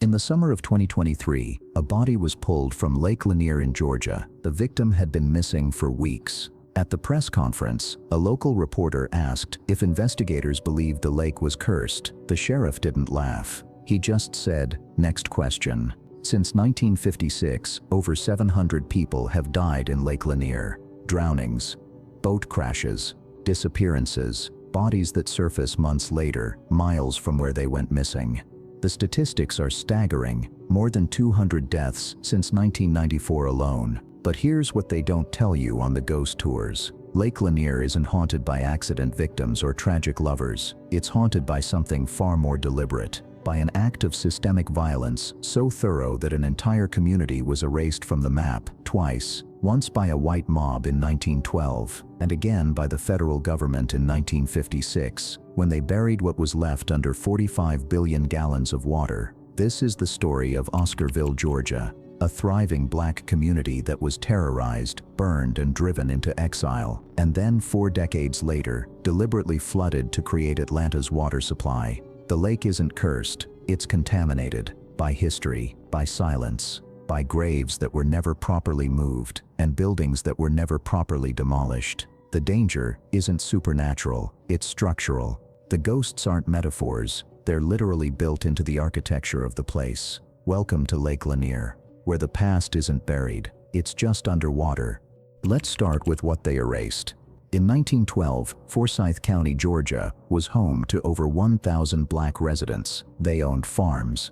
In the summer of 2023, a body was pulled from Lake Lanier in Georgia. The victim had been missing for weeks. At the press conference, a local reporter asked if investigators believed the lake was cursed. The sheriff didn't laugh. He just said, "Next question." Since 1956, over 700 people have died in Lake Lanier. Drownings, boat crashes, disappearances, bodies that surface months later, miles from where they went missing. The statistics are staggering, more than 200 deaths since 1994 alone. But here's what they don't tell you on the ghost tours. Lake Lanier isn't haunted by accident victims or tragic lovers. It's haunted by something far more deliberate, by an act of systemic violence so thorough that an entire community was erased from the map twice. Once by a white mob in 1912, and again by the federal government in 1956, when they buried what was left under 45 billion gallons of water. This is the story of Oscarville, Georgia, a thriving black community that was terrorized, burned, and driven into exile, and then 4 decades later, deliberately flooded to create Atlanta's water supply. The lake isn't cursed, it's contaminated by history, by silence, by graves that were never properly moved, and buildings that were never properly demolished. The danger isn't supernatural, it's structural. The ghosts aren't metaphors, they're literally built into the architecture of the place. Welcome to Lake Lanier, where the past isn't buried, it's just underwater. Let's start with what they erased. In 1912, Forsyth County, Georgia, was home to over 1,000 black residents. They owned farms.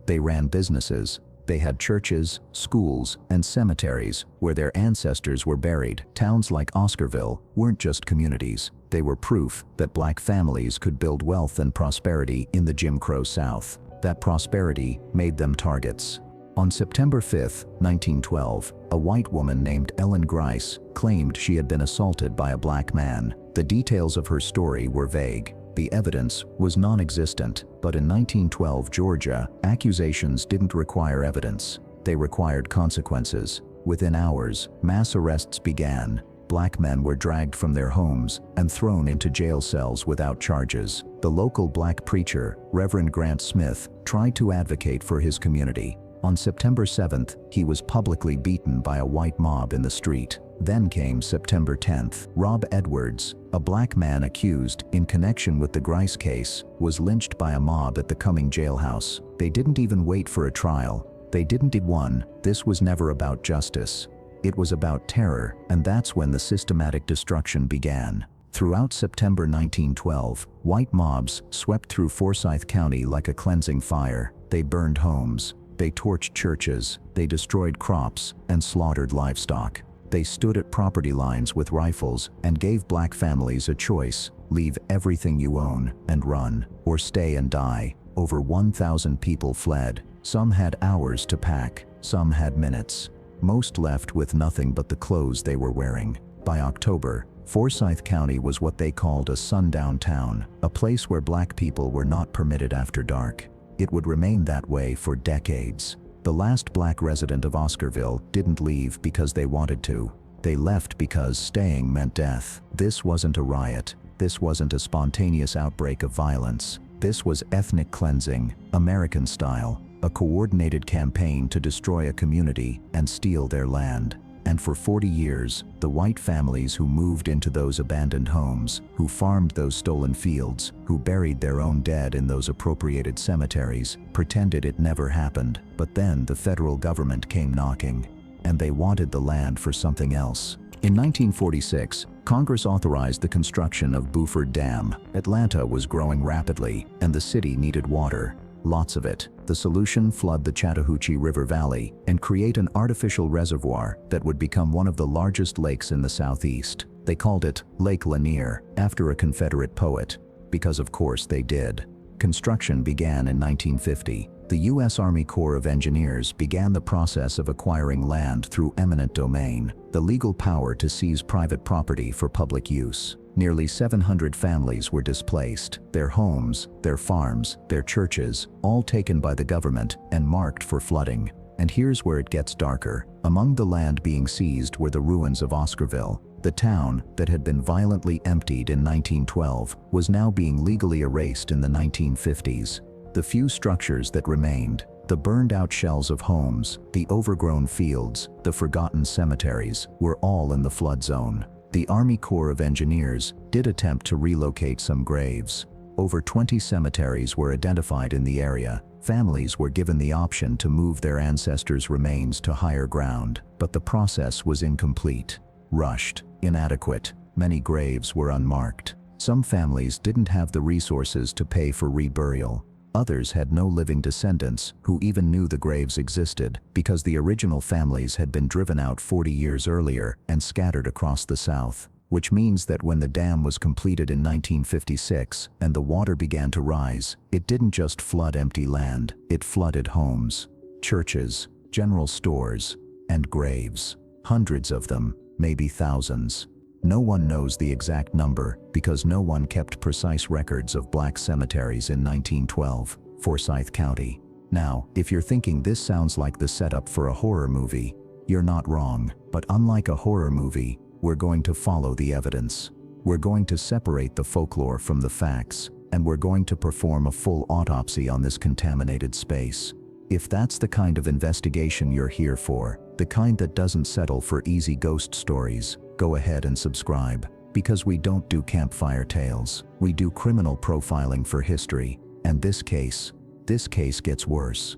They ran businesses. They had churches, schools, and cemeteries where their ancestors were buried. Towns like Oscarville weren't just communities. They were proof that black families could build wealth and prosperity in the Jim Crow South. That prosperity made them targets. On September 5, 1912, a white woman named Ellen Grice claimed she had been assaulted by a black man. The details of her story were vague. The evidence was non-existent, but in 1912 Georgia, accusations didn't require evidence. They required consequences. Within hours, mass arrests began. Black men were dragged from their homes and thrown into jail cells without charges. The local black preacher, Reverend Grant Smith, tried to advocate for his community. On September 7th, he was publicly beaten by a white mob in the street. Then came September 10th. Rob Edwards, a black man accused in connection with the Grice case, was lynched by a mob at the Cumming jailhouse. They didn't even wait for a trial. They didn't need one. This was never about justice. It was about terror, and that's when the systematic destruction began. Throughout September 1912, white mobs swept through Forsyth County like a cleansing fire. They burned homes. They torched churches, they destroyed crops, and slaughtered livestock. They stood at property lines with rifles and gave black families a choice: leave everything you own and run, or stay and die. Over 1,000 people fled. Some had hours to pack, some had minutes. Most left with nothing but the clothes they were wearing. By October, Forsyth County was what they called a sundown town, a place where black people were not permitted after dark. It would remain that way for decades. The last black resident of Oscarville didn't leave because they wanted to. They left because staying meant death. This wasn't a riot. This wasn't a spontaneous outbreak of violence. This was ethnic cleansing, American style, a coordinated campaign to destroy a community and steal their land. And for 40 years, the white families who moved into those abandoned homes, who farmed those stolen fields, who buried their own dead in those appropriated cemeteries, pretended it never happened. But then the federal government came knocking, and they wanted the land for something else. In 1946, Congress authorized the construction of Buford Dam. Atlanta was growing rapidly, and the city needed water. Lots of it. The solution: flood the Chattahoochee River Valley and create an artificial reservoir that would become one of the largest lakes in the southeast. They called it Lake Lanier, after a Confederate poet, because of course they did. Construction began in 1950. The U.S. Army Corps of Engineers began the process of acquiring land through eminent domain, the legal power to seize private property for public use. Nearly 700 families were displaced, their homes, their farms, their churches, all taken by the government and marked for flooding. And here's where it gets darker. Among the land being seized were the ruins of Oscarville. The town, that had been violently emptied in 1912, was now being legally erased in the 1950s. The few structures that remained, The burned-out shells of homes, the overgrown fields, the forgotten cemeteries were all in the flood zone. The Army Corps of Engineers did attempt to relocate some graves. Over 20 cemeteries were identified in the area. Families were given the option to move their ancestors' remains to higher ground, but the process was incomplete, rushed, inadequate. Many graves were unmarked. Some families didn't have the resources to pay for reburial. Others had no living descendants who even knew the graves existed because the original families had been driven out 40 years earlier and scattered across the South. Which means that when the dam was completed in 1956 and the water began to rise, it didn't just flood empty land, it flooded homes, churches, general stores, and graves. Hundreds of them, maybe thousands. No one knows the exact number because no one kept precise records of black cemeteries in 1912, Forsyth County. Now, if you're thinking this sounds like the setup for a horror movie, you're not wrong. But unlike a horror movie, we're going to follow the evidence. We're going to separate the folklore from the facts, and we're going to perform a full autopsy on this contaminated space. If that's the kind of investigation you're here for, the kind that doesn't settle for easy ghost stories, go ahead and subscribe. Because we don't do campfire tales, we do criminal profiling for history, and this case gets worse.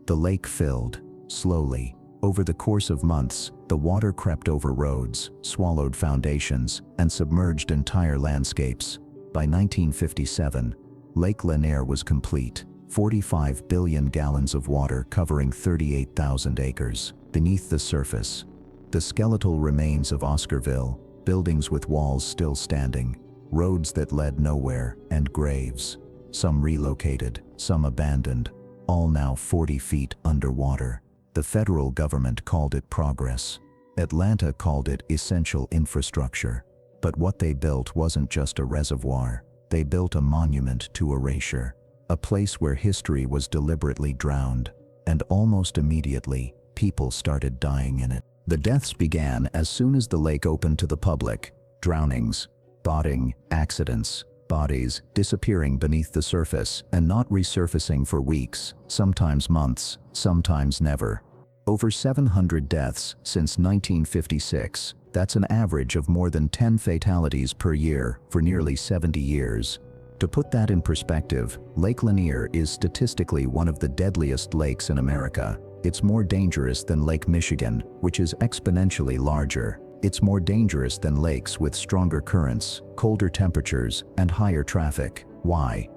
The lake filled, slowly. Over the course of months, the water crept over roads, swallowed foundations, and submerged entire landscapes. By 1957, Lake Lanier was complete. 45 billion gallons of water covering 38,000 acres. Beneath the surface, the skeletal remains of Oscarville, buildings with walls still standing, roads that led nowhere, and graves. Some relocated, some abandoned, all now 40 feet underwater. The federal government called it progress. Atlanta called it essential infrastructure. But what they built wasn't just a reservoir. They built a monument to erasure. A place where history was deliberately drowned. And almost immediately, people started dying in it. The deaths began as soon as the lake opened to the public. Drownings, botting, accidents, bodies disappearing beneath the surface and not resurfacing for weeks, sometimes months, sometimes never. Over 700 deaths since 1956. That's an average of more than 10 fatalities per year for nearly 70 years. To put that in perspective, Lake Lanier is statistically one of the deadliest lakes in America. It's more dangerous than Lake Michigan, which is exponentially larger. It's more dangerous than lakes with stronger currents, colder temperatures, and higher traffic. Why?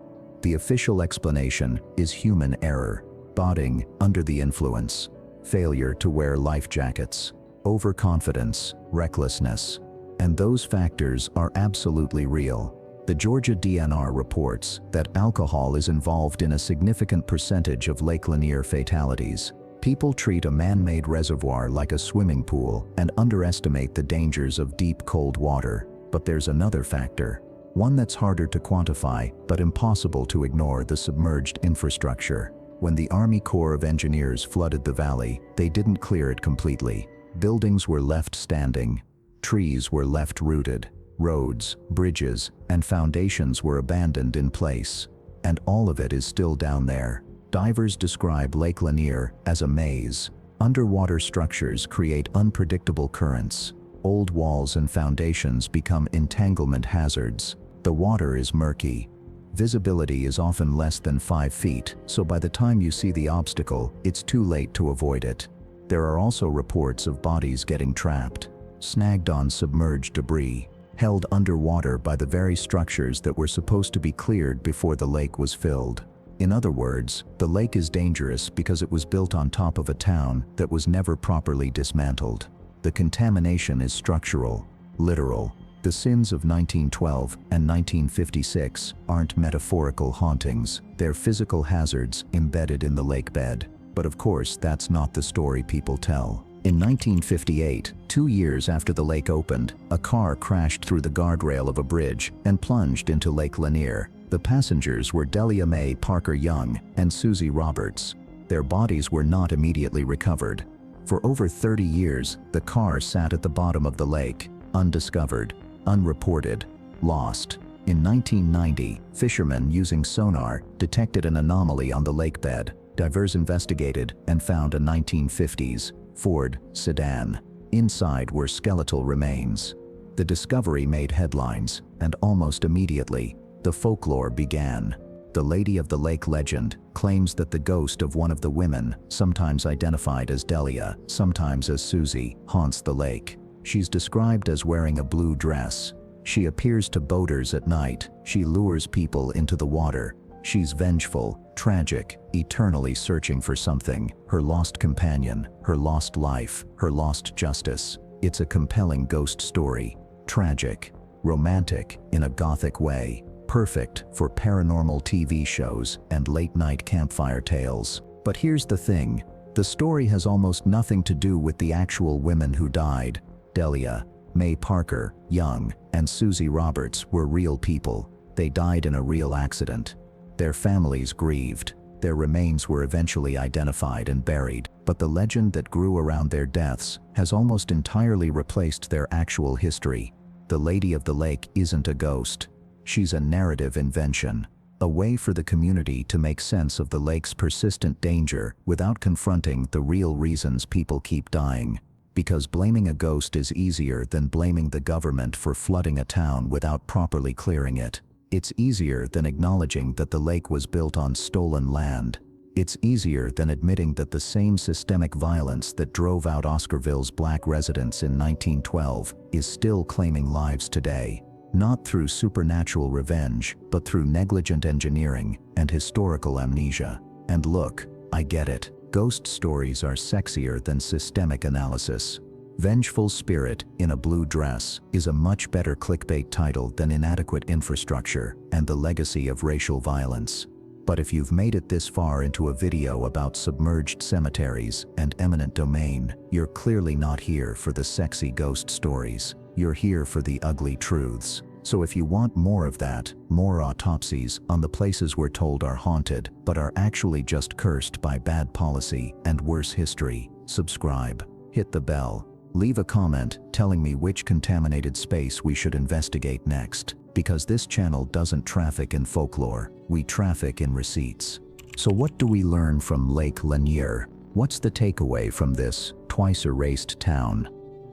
The official explanation is human error. Botting under the influence. Failure to wear life jackets. Overconfidence, recklessness. And those factors are absolutely real. The Georgia DNR reports that alcohol is involved in a significant percentage of Lake Lanier fatalities. People treat a man-made reservoir like a swimming pool and underestimate the dangers of deep, cold water. But there's another factor. One that's harder to quantify, but impossible to ignore: the submerged infrastructure. When the Army Corps of Engineers flooded the valley, they didn't clear it completely. Buildings were left standing. Trees were left rooted. Roads, bridges, and foundations were abandoned in place. And all of it is still down there. Divers describe Lake Lanier as a maze. Underwater structures create unpredictable currents. Old walls and foundations become entanglement hazards. The water is murky. Visibility is often less than 5 feet, so by the time you see the obstacle, it's too late to avoid it. There are also reports of bodies getting trapped, snagged on submerged debris, held underwater by the very structures that were supposed to be cleared before the lake was filled. In other words, the lake is dangerous because it was built on top of a town that was never properly dismantled. The contamination is structural, literal. The sins of 1912 and 1956 aren't metaphorical hauntings, they're physical hazards embedded in the lake bed. But of course, that's not the story people tell. In 1958, 2 years after the lake opened, a car crashed through the guardrail of a bridge and plunged into Lake Lanier. The passengers were Delia Mae Parker Young and Susie Roberts. Their bodies were not immediately recovered. For over 30 years, the car sat at the bottom of the lake, undiscovered, unreported, lost. In 1990, fishermen using sonar detected an anomaly on the lake bed. Divers investigated and found a 1950s Ford sedan. Inside were skeletal remains. The discovery made headlines, and almost immediately, the folklore began. The Lady of the Lake legend claims that the ghost of one of the women, sometimes identified as Delia, sometimes as Susie, haunts the lake. She's described as wearing a blue dress. She appears to boaters at night. She lures people into the water. She's vengeful, tragic, eternally searching for something, her lost companion, her lost life, her lost justice. It's a compelling ghost story. Tragic, romantic in a gothic way, perfect for paranormal TV shows and late-night campfire tales. But here's the thing, the story has almost nothing to do with the actual women who died. Delia, May Parker, Young, and Susie Roberts were real people. They died in a real accident. Their families grieved. Their remains were eventually identified and buried, but the legend that grew around their deaths has almost entirely replaced their actual history. The Lady of the Lake isn't a ghost. She's a narrative invention, a way for the community to make sense of the lake's persistent danger without confronting the real reasons people keep dying. Because blaming a ghost is easier than blaming the government for flooding a town without properly clearing it. It's easier than acknowledging that the lake was built on stolen land. It's easier than admitting that the same systemic violence that drove out Oscarville's black residents in 1912 is still claiming lives today. Not through supernatural revenge, but through negligent engineering and historical amnesia. And look, I get it. Ghost stories are sexier than systemic analysis. Vengeful Spirit in a Blue Dress is a much better clickbait title than Inadequate Infrastructure and the Legacy of Racial Violence. But if you've made it this far into a video about submerged cemeteries and eminent domain, you're clearly not here for the sexy ghost stories. You're here for the ugly truths. So if you want more of that, more autopsies on the places we're told are haunted, but are actually just cursed by bad policy and worse history, subscribe, hit the bell, leave a comment telling me which contaminated space we should investigate next. Because this channel doesn't traffic in folklore, we traffic in receipts. So what do we learn from Lake Lanier? What's the takeaway from this twice-erased town?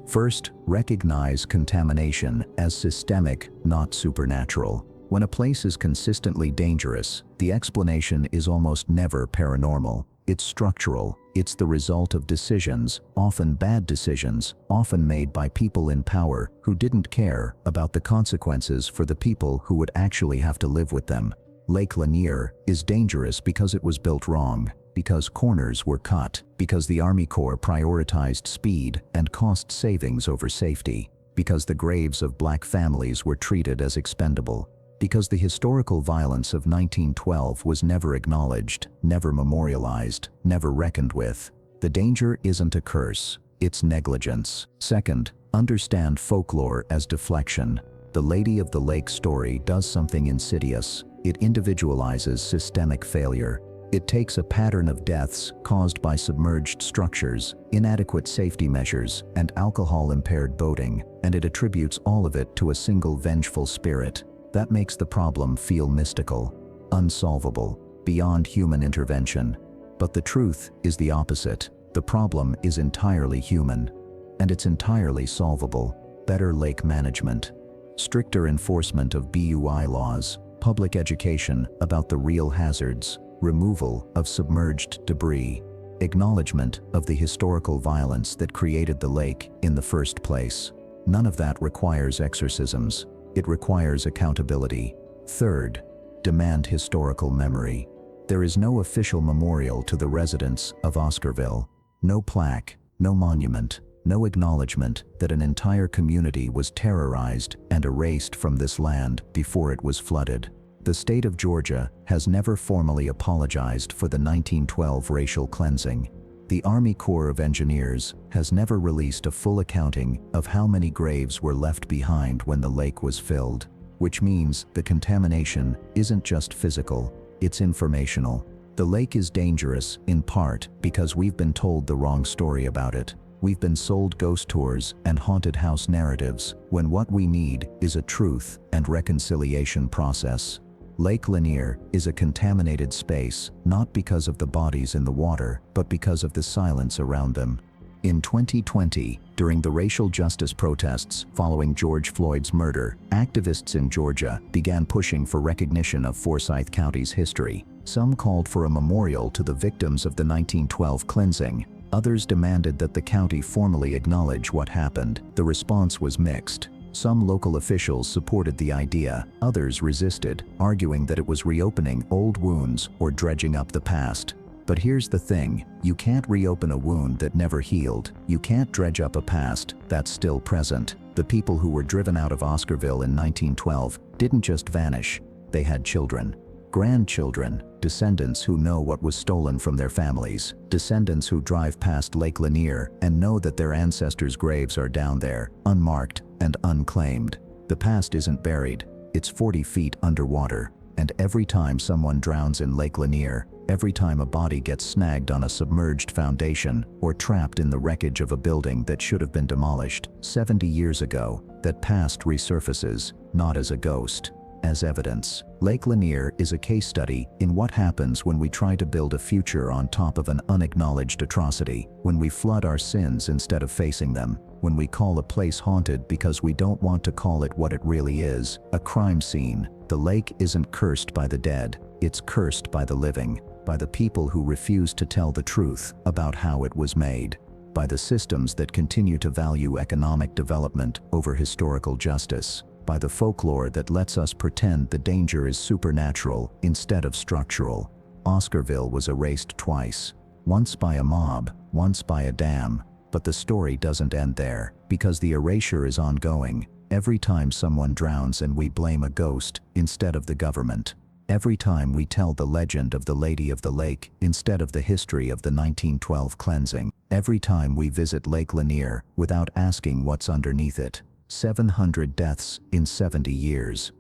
First, recognize contamination as systemic, not supernatural. When a place is consistently dangerous, the explanation is almost never paranormal. It's structural. It's the result of decisions, often bad decisions, often made by people in power who didn't care about the consequences for the people who would actually have to live with them. Lake Lanier is dangerous because it was built wrong, because corners were cut, because the Army Corps prioritized speed and cost savings over safety, because the graves of black families were treated as expendable, because the historical violence of 1912 was never acknowledged, never memorialized, never reckoned with. The danger isn't a curse, it's negligence. Second, understand folklore as deflection. The Lady of the Lake story does something insidious. It individualizes systemic failure. It takes a pattern of deaths caused by submerged structures, inadequate safety measures, and alcohol-impaired boating, and it attributes all of it to a single vengeful spirit. That makes the problem feel mystical, unsolvable, beyond human intervention. But the truth is the opposite. The problem is entirely human, and it's entirely solvable. Better lake management, stricter enforcement of BUI laws, public education about the real hazards, removal of submerged debris, acknowledgement of the historical violence that created the lake in the first place. None of that requires exorcisms. It requires accountability. Third, demand historical memory. There is no official memorial to the residents of Oscarville. No plaque, no monument, no acknowledgement that an entire community was terrorized and erased from this land before it was flooded. The state of Georgia has never formally apologized for the 1912 racial cleansing. The Army Corps of Engineers has never released a full accounting of how many graves were left behind when the lake was filled, which means the contamination isn't just physical, it's informational. The lake is dangerous in part because we've been told the wrong story about it. We've been sold ghost tours and haunted house narratives when what we need is a truth and reconciliation process. Lake Lanier is a contaminated space, not because of the bodies in the water, but because of the silence around them. In 2020, during the racial justice protests following George Floyd's murder, activists in Georgia began pushing for recognition of Forsyth County's history. Some called for a memorial to the victims of the 1912 cleansing. Others demanded that the county formally acknowledge what happened. The response was mixed. Some local officials supported the idea, others resisted, arguing that it was reopening old wounds or dredging up the past. But here's the thing, you can't reopen a wound that never healed. You can't dredge up a past that's still present. The people who were driven out of Oscarville in 1912 didn't just vanish, they had children, grandchildren, descendants who know what was stolen from their families, descendants who drive past Lake Lanier and know that their ancestors' graves are down there, unmarked and unclaimed. The past isn't buried, it's 40 feet underwater. And every time someone drowns in Lake Lanier, every time a body gets snagged on a submerged foundation or trapped in the wreckage of a building that should have been demolished 70 years ago, that past resurfaces, not as a ghost, as evidence. Lake Lanier is a case study in what happens when we try to build a future on top of an unacknowledged atrocity, when we flood our sins instead of facing them, when we call a place haunted because we don't want to call it what it really is, a crime scene. The lake isn't cursed by the dead, it's cursed by the living, by the people who refuse to tell the truth about how it was made, by the systems that continue to value economic development over historical justice, by the folklore that lets us pretend the danger is supernatural instead of structural. Oscarville was erased twice, once by a mob, once by a dam, but the story doesn't end there, because the erasure is ongoing. Every time someone drowns and we blame a ghost instead of the government. Every time we tell the legend of the Lady of the Lake instead of the history of the 1912 cleansing. Every time we visit Lake Lanier without asking what's underneath it. 700 deaths in 70 years.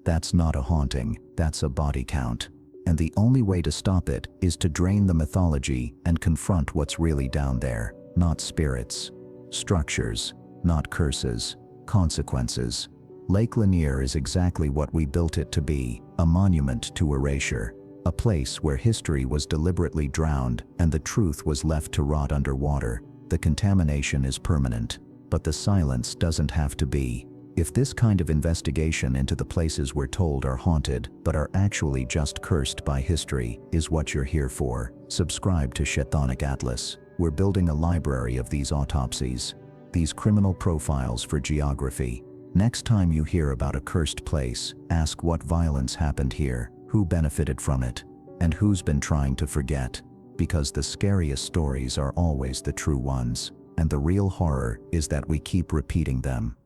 That's not a haunting, that's a body count. And the only way to stop it is to drain the mythology and confront what's really down there. Not spirits, structures, not curses, consequences. Lake Lanier is exactly what we built it to be, a monument to erasure, a place where history was deliberately drowned and the truth was left to rot underwater. The contamination is permanent, but the silence doesn't have to be. If this kind of investigation into the places we're told are haunted but are actually just cursed by history is what you're here for, subscribe to Chthonic Atlas. We're building a library of these autopsies, these criminal profiles for geography. Next time you hear about a cursed place, ask what violence happened here, who benefited from it, and who's been trying to forget. Because the scariest stories are always the true ones, and the real horror is that we keep repeating them.